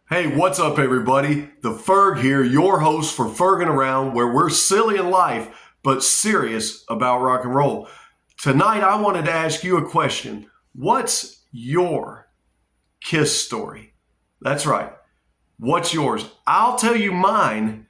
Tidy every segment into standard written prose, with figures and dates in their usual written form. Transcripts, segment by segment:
Hey, what's up, everybody? The Ferg here, your host for Fergin' Around, where we're silly in life, but serious about rock and roll. Tonight, I wanted to ask you a question. What's your Kiss story? That's right. What's yours? I'll tell you mine.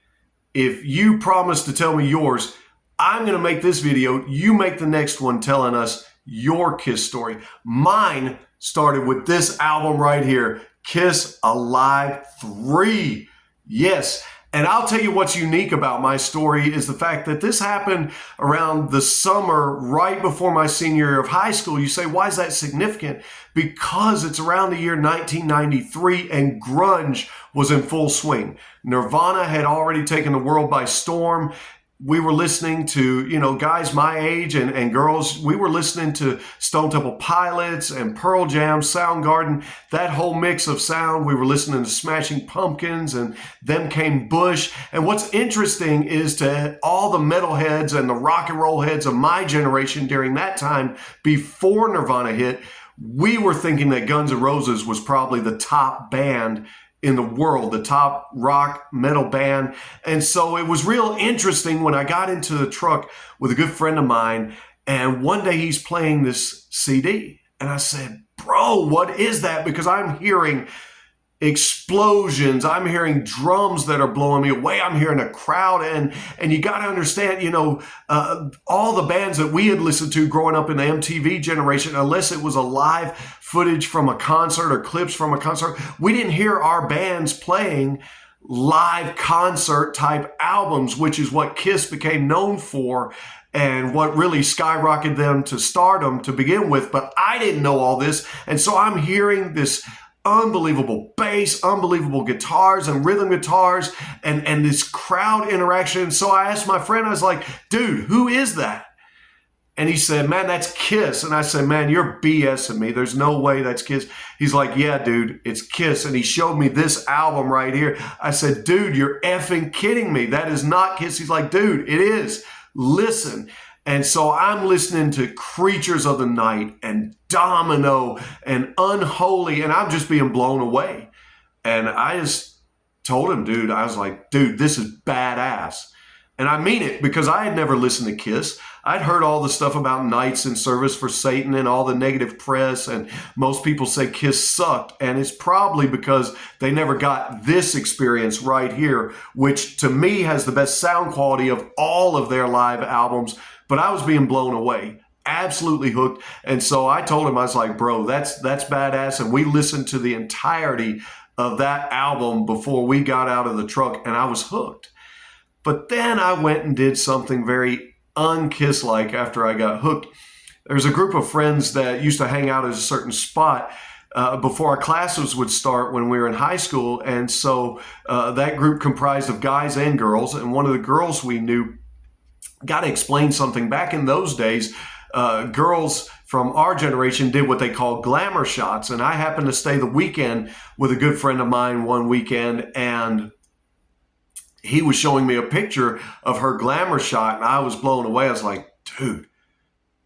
If you promise to tell me yours, I'm going to make this video. You make the next one telling us your Kiss story. Mine started with this album right here, Kiss Alive 3. Yes. And I'll tell you what's unique about my story is the fact that this happened around the summer right before my senior year of high school. You say, why is that significant? Because it's around the year 1993 and grunge was in full swing. Nirvana had already taken the world by storm. We were listening to, guys my age and girls, we were listening to Stone Temple Pilots and Pearl Jam, Soundgarden, that whole mix of sound. We were listening to Smashing Pumpkins, and then came Bush. And what's interesting is to all the metalheads and the rock and roll heads of my generation during that time, before Nirvana hit, we were thinking that Guns N' Roses was probably the top band in the world, the top rock metal band. And so it was real interesting when I got into the truck with a good friend of mine, and one day he's playing this CD. And I said, bro, what is that? Because I'm hearing explosions. I'm hearing drums that are blowing me away. I'm hearing a crowd. And you got to understand, all the bands that we had listened to growing up in the MTV generation, unless it was a live footage from a concert or clips from a concert, we didn't hear our bands playing live concert type albums, which is what Kiss became known for and what really skyrocketed them to stardom to begin with. But I didn't know all this. And so I'm hearing this unbelievable bass, unbelievable guitars and rhythm guitars, and this crowd interaction. So I asked my friend, I was like, dude, who is that? And he said, man, that's Kiss. And I said, man, you're BSing me. There's no way that's Kiss. He's like, yeah, dude, it's Kiss. And he showed me this album right here. I said, dude, you're effing kidding me. That is not Kiss. He's like, dude, it is. Listen. And so I'm listening to Creatures of the Night and Domino and Unholy, and I'm just being blown away. And I just told him, dude, I was like, dude, this is badass. And I mean it, because I had never listened to Kiss. I'd heard all the stuff about Knights in Service for Satan and all the negative press, and most people say Kiss sucked. And it's probably because they never got this experience right here, which to me has the best sound quality of all of their live albums. But I was being blown away, absolutely hooked. And so I told him, I was like, bro, that's badass. And we listened to the entirety of that album before we got out of the truck, and I was hooked. But then I went and did something very un-Kiss-like after I got hooked. There's a group of friends that used to hang out at a certain spot before our classes would start when we were in high school. And so that group comprised of guys and girls. And one of the girls we knew got to explain something. Back in those days, girls from our generation did what they call glamour shots. And I happened to stay the weekend with a good friend of mine one weekend, and he was showing me a picture of her glamour shot, and I was blown away. I was like, dude,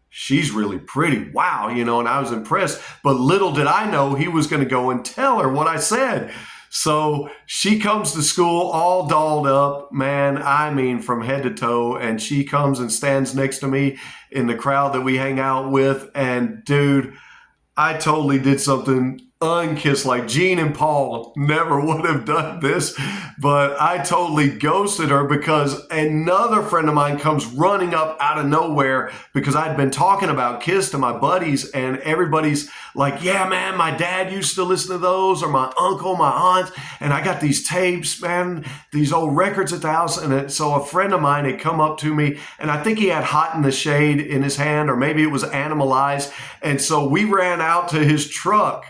she's really pretty. Wow. And I was impressed. But little did I know he was going to go and tell her what I said. So she comes to school all dolled up, man, I mean, from head to toe. And she comes and stands next to me in the crowd that we hang out with. And dude, I totally did something un-Kiss, like Gene and Paul never would have done this, but I totally ghosted her because another friend of mine comes running up out of nowhere because I'd been talking about Kiss to my buddies, and everybody's like, yeah, man, my dad used to listen to those, or my uncle, my aunt, and I got these tapes, man, these old records at the house. And so a friend of mine had come up to me, and I think he had Hot in the Shade in his hand, or maybe it was Animalized. And so we ran out to his truck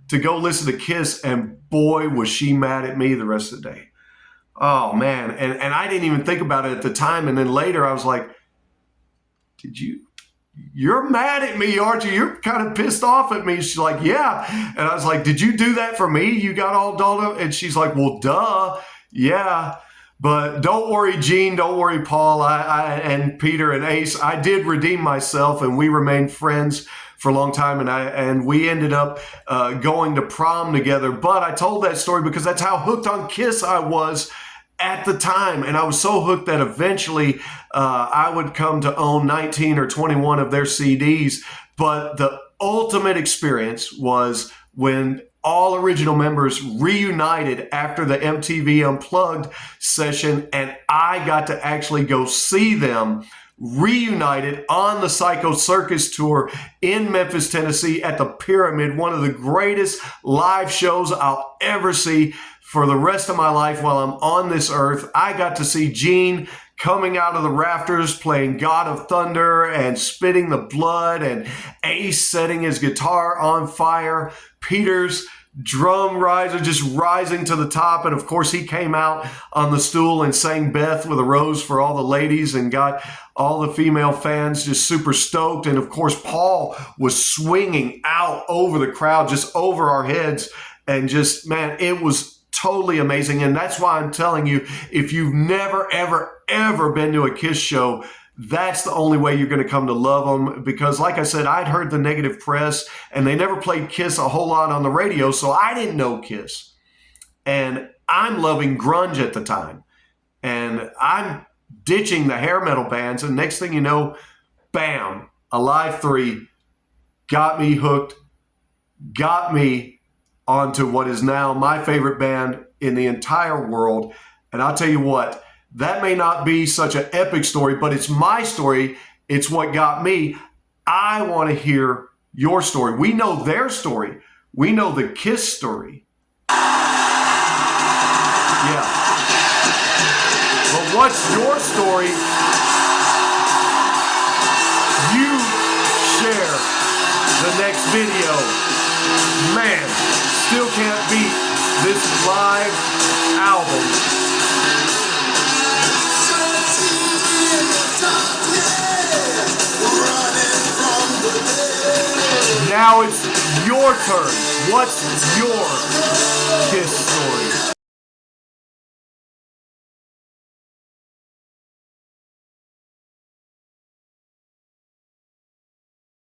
to go listen to Kiss, and boy, was she mad at me the rest of the day. Oh, man. And I didn't even think about it at the time. And then later I was like, you're mad at me, aren't you? You're kind of pissed off at me. She's like, yeah. And I was like, did you do that for me? You got all dolled up? And she's like, well, duh. Yeah. But don't worry, Gene. Don't worry, Paul. And Peter and Ace. I did redeem myself, and we remained friends for a long time, and we ended up going to prom together. But I told that story because that's how hooked on Kiss I was at the time. And I was so hooked that eventually I would come to own 19 or 21 of their CDs. But the ultimate experience was when all original members reunited after the MTV Unplugged session, and I got to actually go see them reunited on the Psycho Circus tour in Memphis, Tennessee at the Pyramid, one of the greatest live shows I'll ever see for the rest of my life while I'm on this earth. I got to see Gene coming out of the rafters playing God of Thunder and spitting the blood, and Ace setting his guitar on fire, Peter's drum riser just rising to the top, and of course he came out on the stool and sang Beth with a Rose for all the ladies and got all the female fans just super stoked. And of course Paul was swinging out over the crowd, just over our heads, and just, man, it was totally amazing. And that's why I'm telling you, if you've never, ever, ever been to a Kiss show, that's the only way you're going to come to love them. Because like I said, I'd heard the negative press and they never played Kiss a whole lot on the radio, so I didn't know Kiss. And I'm loving grunge at the time. And I'm ditching the hair metal bands. And next thing you know, bam, Alive 3 got me hooked, got me onto what is now my favorite band in the entire world. And I'll tell you what, that may not be such an epic story, but it's my story. It's what got me. I want to hear your story. We know their story. We know the Kiss story. Yeah. But what's your story? You share the next video. Man, still can't beat this live album. Now it's your turn. What's your Kiss story?